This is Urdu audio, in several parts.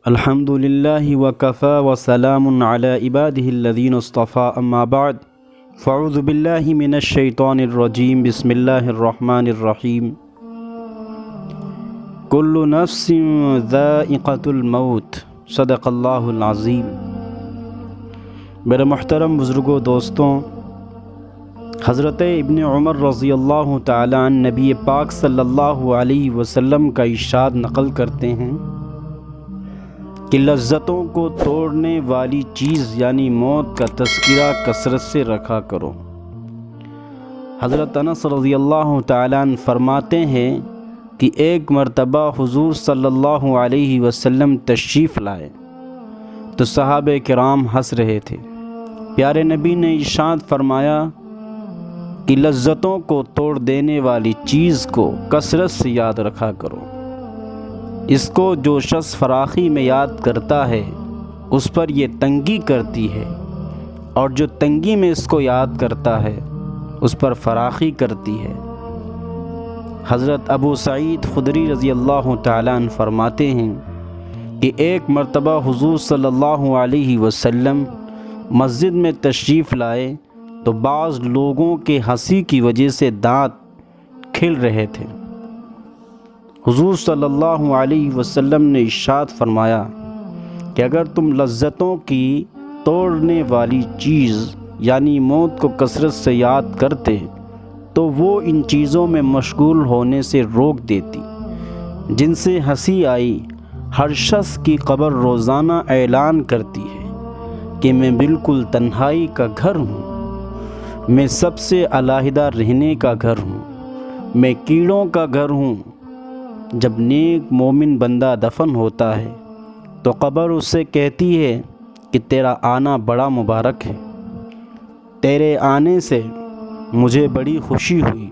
الحمدللہ وکفی وسلام علی عبادہ الذین اصطفیٰ اما بعد فاعوذ باللہ من الشیطان الرجیم بسم اللہ الرحمن الرحیم کل نفس ذائقۃ الموت صدق اللہ العظیم۔ میرے محترم بزرگوں، دوستوں، حضرت ابن عمر رضی اللہ تعالی عنہ نبی پاک صلی اللہ علیہ وسلم کا ارشاد نقل کرتے ہیں کہ لذتوں کو توڑنے والی چیز یعنی موت کا تذکرہ کثرت سے رکھا کرو۔ حضرت انس رضی اللہ تعالیٰ عنہ فرماتے ہیں کہ ایک مرتبہ حضور صلی اللہ علیہ وسلم تشریف لائے تو صحابہ کرام ہنس رہے تھے۔ پیارے نبی نے ارشاد فرمایا کہ لذتوں کو توڑ دینے والی چیز کو کثرت سے یاد رکھا کرو۔ اس کو جو شخص فراخی میں یاد کرتا ہے اس پر یہ تنگی کرتی ہے، اور جو تنگی میں اس کو یاد کرتا ہے اس پر فراخی کرتی ہے۔ حضرت ابو سعید خدری رضی اللہ تعالیٰ عنہ فرماتے ہیں کہ ایک مرتبہ حضور صلی اللہ علیہ وسلم مسجد میں تشریف لائے تو بعض لوگوں کے ہنسی کی وجہ سے دانت کھل رہے تھے۔ حضور صلی اللہ علیہ وسلم نے ارشاد فرمایا کہ اگر تم لذتوں کی توڑنے والی چیز یعنی موت کو کثرت سے یاد کرتے تو وہ ان چیزوں میں مشغول ہونے سے روک دیتی جن سے ہنسی آئی۔ ہر شخص کی قبر روزانہ اعلان کرتی ہے کہ میں بالکل تنہائی کا گھر ہوں، میں سب سے علیحدہ رہنے کا گھر ہوں، میں کیڑوں کا گھر ہوں۔ جب نیک مومن بندہ دفن ہوتا ہے تو قبر اس سے کہتی ہے کہ تیرا آنا بڑا مبارک ہے، تیرے آنے سے مجھے بڑی خوشی ہوئی،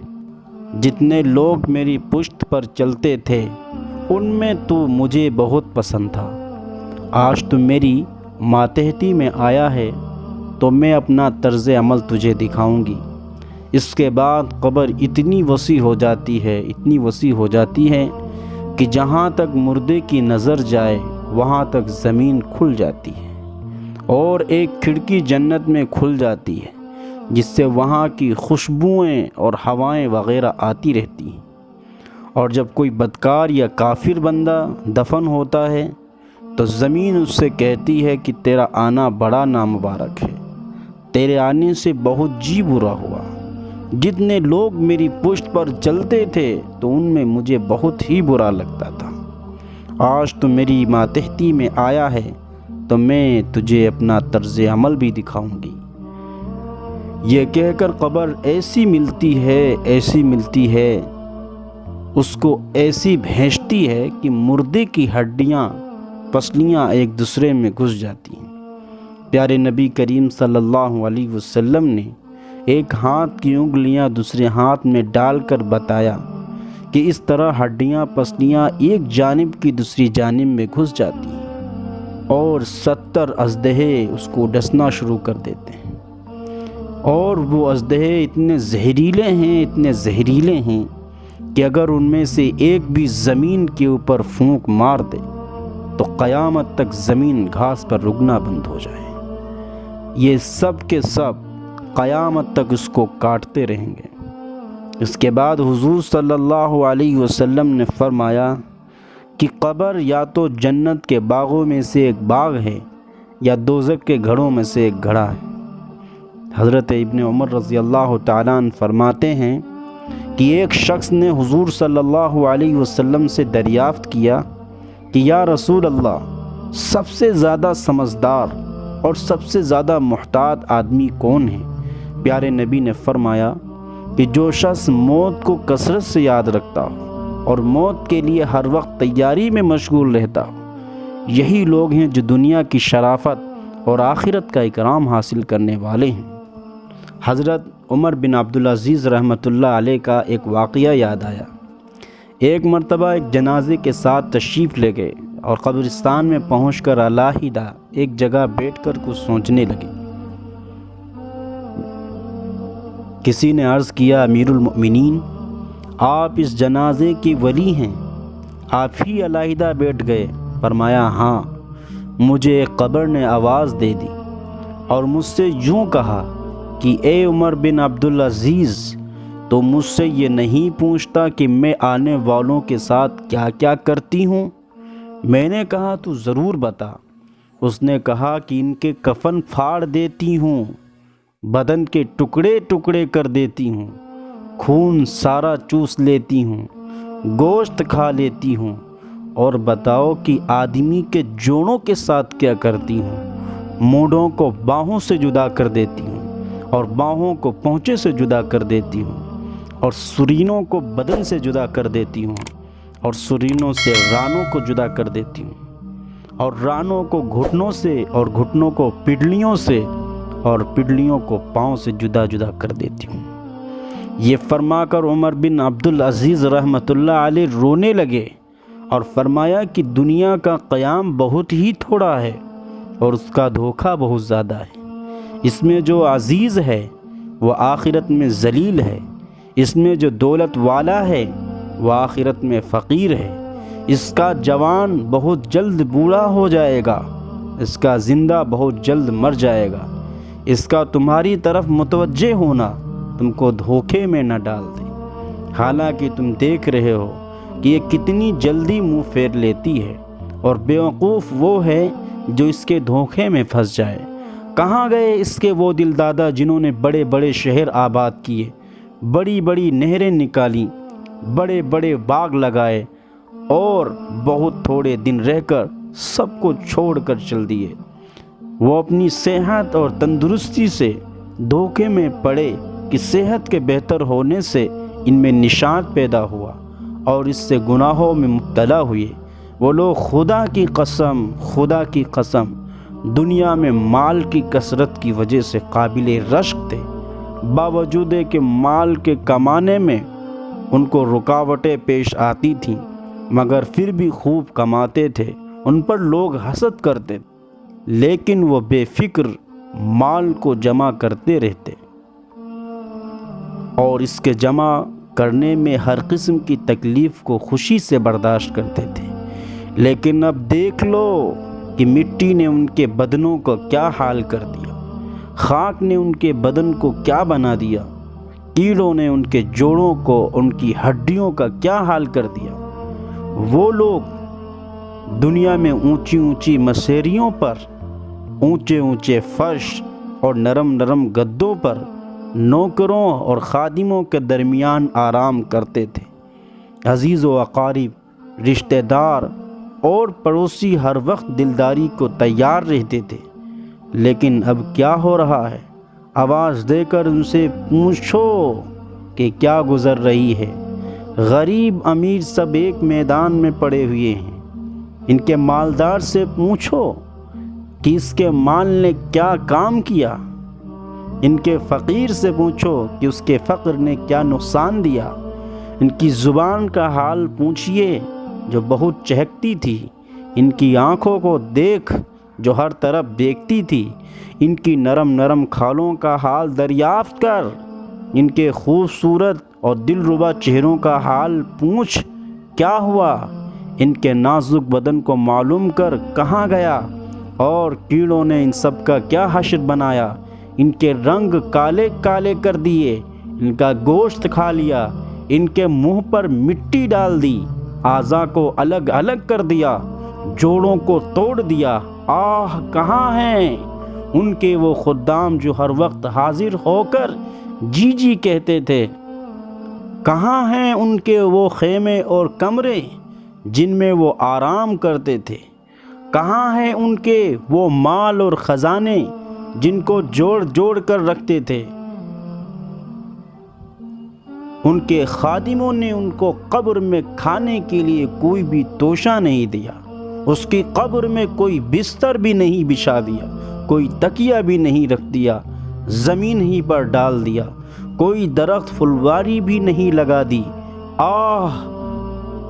جتنے لوگ میری پشت پر چلتے تھے ان میں تو مجھے بہت پسند تھا، آج تو میری ماتحتی میں آیا ہے تو میں اپنا طرز عمل تجھے دکھاؤں گی۔ اس کے بعد قبر اتنی وسیع ہو جاتی ہے کہ جہاں تک مردے کی نظر جائے وہاں تک زمین کھل جاتی ہے، اور ایک کھڑکی جنت میں کھل جاتی ہے جس سے وہاں کی خوشبوئیں اور ہوائیں وغیرہ آتی رہتی ہیں۔ اور جب کوئی بدکار یا کافر بندہ دفن ہوتا ہے تو زمین اس سے کہتی ہے کہ تیرا آنا بڑا نامبارک ہے، تیرے آنے سے بہت جی برا ہوا، جتنے لوگ میری پشت پر چلتے تھے تو ان میں مجھے بہت ہی برا لگتا تھا، آج تو میری ماتحتی میں آیا ہے تو میں تجھے اپنا طرز عمل بھی دکھاؤں گی۔ یہ کہہ کر قبر ایسی ملتی ہے اس کو ایسی بھینچتی ہے کہ مردے کی ہڈیاں پسلیاں ایک دوسرے میں گھس جاتی ہیں۔ پیارے نبی کریم صلی اللہ علیہ وسلم نے ایک ہاتھ کی انگلیاں دوسرے ہاتھ میں ڈال کر بتایا کہ اس طرح ہڈیاں پسلیاں ایک جانب کی دوسری جانب میں گھس جاتی ہیں اور 70 اژدہے اس کو ڈسنا شروع کر دیتے ہیں، اور وہ اژدہے اتنے زہریلے ہیں کہ اگر ان میں سے ایک بھی زمین کے اوپر پھونک مار دے تو قیامت تک زمین گھاس پر رگنا بند ہو جائے۔ یہ سب کے سب قیامت تک اس کو کاٹتے رہیں گے۔ اس کے بعد حضور صلی اللہ علیہ وسلم نے فرمایا کہ قبر یا تو جنت کے باغوں میں سے ایک باغ ہے یا دوزخ کے گھڑوں میں سے ایک گھڑا ہے۔ حضرت ابن عمر رضی اللہ تعالیٰ عنہ فرماتے ہیں کہ ایک شخص نے حضور صلی اللہ علیہ وسلم سے دریافت کیا کہ یا رسول اللہ، سب سے زیادہ سمجھدار اور سب سے زیادہ محتاط آدمی کون ہے؟ پیارے نبی نے فرمایا کہ جو شخص موت کو کثرت سے یاد رکھتا ہو اور موت کے لیے ہر وقت تیاری میں مشغول رہتا ہو، یہی لوگ ہیں جو دنیا کی شرافت اور آخرت کا اکرام حاصل کرنے والے ہیں۔ حضرت عمر بن عبدالعزیز رحمۃ اللہ علیہ کا ایک واقعہ یاد آیا۔ ایک مرتبہ ایک جنازے کے ساتھ تشریف لے گئے اور قبرستان میں پہنچ کر علیحدہ ایک جگہ بیٹھ کر کچھ سوچنے لگے۔ کسی نے عرض کیا، امیر المؤمنین، آپ اس جنازے کے ولی ہیں، آپ ہی علیحدہ بیٹھ گئے؟ فرمایا، ہاں، مجھے ایک قبر نے آواز دے دی اور مجھ سے یوں کہا کہ اے عمر بن عبدالعزیز، تو مجھ سے یہ نہیں پوچھتا کہ میں آنے والوں کے ساتھ کیا کیا کرتی ہوں؟ میں نے کہا تو ضرور بتا۔ اس نے کہا کہ ان کے کفن پھاڑ دیتی ہوں، بدن کے ٹکڑے ٹکڑے کر دیتی ہوں، خون سارا چوس لیتی ہوں، گوشت کھا لیتی ہوں، اور بتاؤ کہ آدمی کے جوڑوں کے ساتھ کیا کرتی ہوں؟ مونڈوں کو باہوں سے جدا کر دیتی ہوں، اور باہوں کو پونچے سے جدا کر دیتی ہوں، اور سرینوں کو بدن سے جدا کر دیتی ہوں، اور سرینوں سے رانوں کو جدا کر دیتی ہوں، اور رانوں کو گھٹنوں سے، اور گھٹنوں کو پڈلیوں سے، اور پڈلیوں کو پاؤں سے جدا جدا کر دیتی ہوں۔ یہ فرما کر عمر بن عبدالعزیز رحمۃ اللہ علیہ رونے لگے اور فرمایا کہ دنیا کا قیام بہت ہی تھوڑا ہے اور اس کا دھوکہ بہت زیادہ ہے۔ اس میں جو عزیز ہے وہ آخرت میں ذلیل ہے، اس میں جو دولت والا ہے وہ آخرت میں فقیر ہے، اس کا جوان بہت جلد بوڑھا ہو جائے گا، اس کا زندہ بہت جلد مر جائے گا، اس کا تمہاری طرف متوجہ ہونا تم کو دھوکے میں نہ ڈال دے، حالانکہ تم دیکھ رہے ہو کہ یہ کتنی جلدی منہ پھیر لیتی ہے، اور بیوقوف وہ ہے جو اس کے دھوکے میں پھنس جائے۔ کہاں گئے اس کے وہ دل دادا جنہوں نے بڑے بڑے شہر آباد کیے، بڑی بڑی نہریں نکالیں، بڑے بڑے باغ لگائے، اور بہت تھوڑے دن رہ کر سب کو چھوڑ کر چل دیے؟ وہ اپنی صحت اور تندرستی سے دھوکے میں پڑے کہ صحت کے بہتر ہونے سے ان میں نشاط پیدا ہوا اور اس سے گناہوں میں مبتلا ہوئے۔ وہ لوگ خدا کی قسم دنیا میں مال کی کثرت کی وجہ سے قابل رشک تھے، باوجود کہ مال کے کمانے میں ان کو رکاوٹیں پیش آتی تھیں، مگر پھر بھی خوب کماتے تھے۔ ان پر لوگ حسد کرتے، لیکن وہ بے فکر مال کو جمع کرتے رہتے اور اس کے جمع کرنے میں ہر قسم کی تکلیف کو خوشی سے برداشت کرتے تھے۔ لیکن اب دیکھ لو کہ مٹی نے ان کے بدنوں کو کیا حال کر دیا، خاک نے ان کے بدن کو کیا بنا دیا، کیڑوں نے ان کے جوڑوں کو، ان کی ہڈیوں کا کیا حال کر دیا۔ وہ لوگ دنیا میں اونچی اونچی مسیریوں پر، اونچے اونچے فرش اور نرم نرم گدوں پر نوکروں اور خادموں کے درمیان آرام کرتے تھے۔ عزیز و اقارب، رشتہ دار اور پڑوسی ہر وقت دلداری کو تیار رہتے تھے۔ لیکن اب کیا ہو رہا ہے؟ آواز دے کر ان سے پوچھو کہ کیا گزر رہی ہے۔ غریب امیر سب ایک میدان میں پڑے ہوئے ہیں۔ ان کے مالدار سے پوچھو کہ اس کے مال نے کیا کام کیا، ان کے فقیر سے پوچھو کہ اس کے فقر نے کیا نقصان دیا۔ ان کی زبان کا حال پوچھئے جو بہت چہکتی تھی، ان کی آنکھوں کو دیکھ جو ہر طرف دیکھتی تھی، ان کی نرم نرم کھالوں کا حال دریافت کر، ان کے خوبصورت اور دلربا چہروں کا حال پوچھ کیا ہوا، ان کے نازک بدن کو معلوم کر کہاں گیا، اور کیڑوں نے ان سب کا کیا حشر بنایا، ان کے رنگ کالے کالے کر دیے، ان کا گوشت کھا لیا، ان کے منہ پر مٹی ڈال دی، اعضاء کو الگ الگ کر دیا، جوڑوں کو توڑ دیا۔ آہ، کہاں ہیں ان کے وہ خدام جو ہر وقت حاضر ہو کر جی جی کہتے تھے؟ کہاں ہیں ان کے وہ خیمے اور کمرے جن میں وہ آرام کرتے تھے؟ کہاں ہیں ان کے وہ مال اور خزانے جن کو جوڑ جوڑ کر رکھتے تھے؟ ان کے خادموں نے ان کو قبر میں کھانے کے لیے کوئی بھی توشہ نہیں دیا، اس کی قبر میں کوئی بستر بھی نہیں بچھا دیا، کوئی تکیہ بھی نہیں رکھ دیا، زمین ہی پر ڈال دیا، کوئی درخت پھلواری بھی نہیں لگا دی۔ آہ،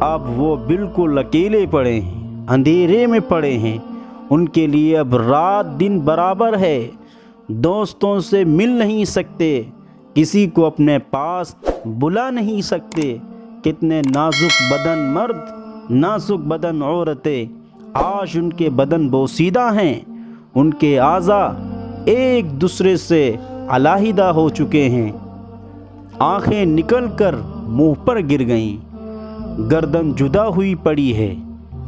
اب وہ بالکل اکیلے پڑے ہیں، اندھیرے میں پڑے ہیں، ان کے لیے اب رات دن برابر ہے، دوستوں سے مل نہیں سکتے، کسی کو اپنے پاس بلا نہیں سکتے۔ کتنے نازک بدن مرد، نازک بدن عورتیں آج ان کے بدن بوسیدہ ہیں، ان کے اعضاء ایک دوسرے سے علیحدہ ہو چکے ہیں، آنکھیں نکل کر منہ پر گر گئیں، گردن جدا ہوئی پڑی ہے،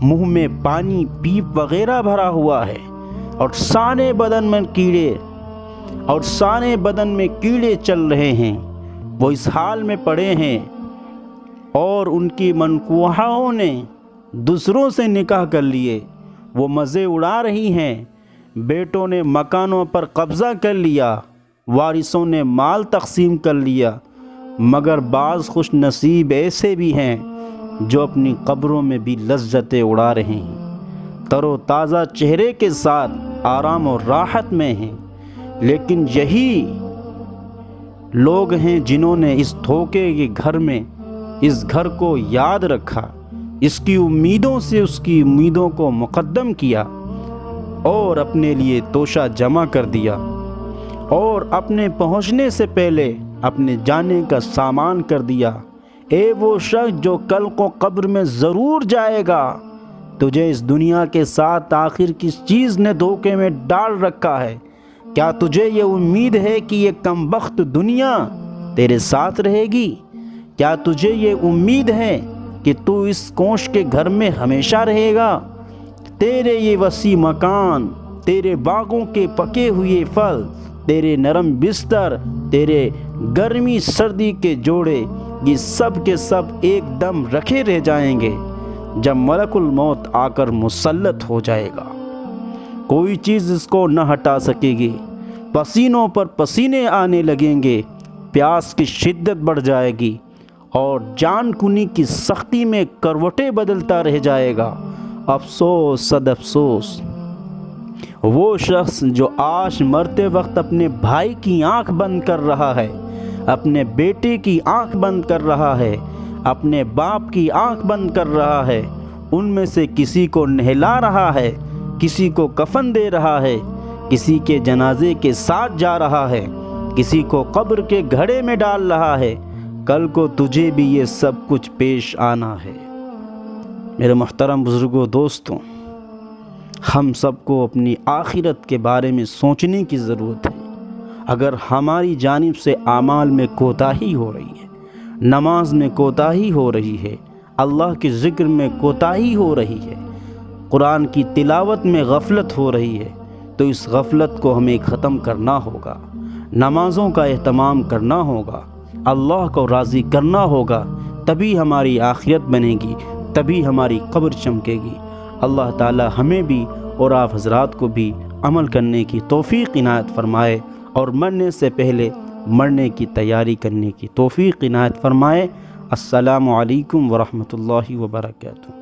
منہ میں پانی پیپ وغیرہ بھرا ہوا ہے، اور سارے بدن میں کیڑے چل رہے ہیں۔ وہ اس حال میں پڑے ہیں اور ان کی منکوحاؤں نے دوسروں سے نکاح کر لیے، وہ مزے اڑا رہی ہیں، بیٹوں نے مکانوں پر قبضہ کر لیا، وارثوں نے مال تقسیم کر لیا، مگر بعض خوش نصیب ایسے بھی ہیں جو اپنی قبروں میں بھی لذتیں اڑا رہے ہیں، تر و تازہ چہرے کے ساتھ آرام و راحت میں ہیں۔ لیکن یہی لوگ ہیں جنہوں نے اس دھوکے کے گھر میں اس گھر کو یاد رکھا، اس کی امیدوں سے اس کی امیدوں کو مقدم کیا، اور اپنے لیے توشہ جمع کر دیا، اور اپنے پہنچنے سے پہلے اپنے جانے کا سامان کر دیا۔ اے وہ شخص جو کل کو قبر میں ضرور جائے گا، تجھے اس دنیا کے ساتھ آخر کس چیز نے دھوکے میں ڈال رکھا ہے؟ کیا تجھے یہ امید ہے کہ یہ کمبخت دنیا تیرے ساتھ رہے گی؟ کیا تجھے یہ امید ہے کہ تو اس کوش کے گھر میں ہمیشہ رہے گا؟ تیرے یہ وسیع مکان، تیرے باغوں کے پکے ہوئے پھل، تیرے نرم بستر، تیرے گرمی سردی کے جوڑے، یہ سب کے سب ایک دم رکھے رہ جائیں گے جب ملک الموت آ کر مسلط ہو جائے گا۔ کوئی چیز اس کو نہ ہٹا سکے گی، پسینوں پر پسینے آنے لگیں گے، پیاس کی شدت بڑھ جائے گی، اور جان کنی کی سختی میں کروٹیں بدلتا رہ جائے گا۔ افسوس صد افسوس، وہ شخص جو آج مرتے وقت اپنے بھائی کی آنکھ بند کر رہا ہے، اپنے بیٹے کی آنکھ بند کر رہا ہے، اپنے باپ کی آنکھ بند کر رہا ہے، ان میں سے کسی کو نہلا رہا ہے، کسی کو کفن دے رہا ہے، کسی کے جنازے کے ساتھ جا رہا ہے، کسی کو قبر کے گھڑے میں ڈال رہا ہے، کل کو تجھے بھی یہ سب کچھ پیش آنا ہے۔ میرے محترم بزرگوں، دوستوں، ہم سب کو اپنی آخرت کے بارے میں سوچنے کی ضرورت ہے۔ اگر ہماری جانب سے اعمال میں کوتاہی ہو رہی ہے، نماز میں کوتاہی ہو رہی ہے، اللہ کے ذکر میں کوتاہی ہو رہی ہے، قرآن کی تلاوت میں غفلت ہو رہی ہے، تو اس غفلت کو ہمیں ختم کرنا ہوگا، نمازوں کا اہتمام کرنا ہوگا، اللہ کو راضی کرنا ہوگا، تبھی ہماری آخرت بنے گی، تبھی ہماری قبر چمکے گی۔ اللہ تعالی ہمیں بھی اور آپ حضرات کو بھی عمل کرنے کی توفیق عنایت فرمائے، اور مرنے سے پہلے مرنے کی تیاری کرنے کی توفیق عنایت فرمائے۔ السلام علیکم ورحمۃ اللہ وبرکاتہ۔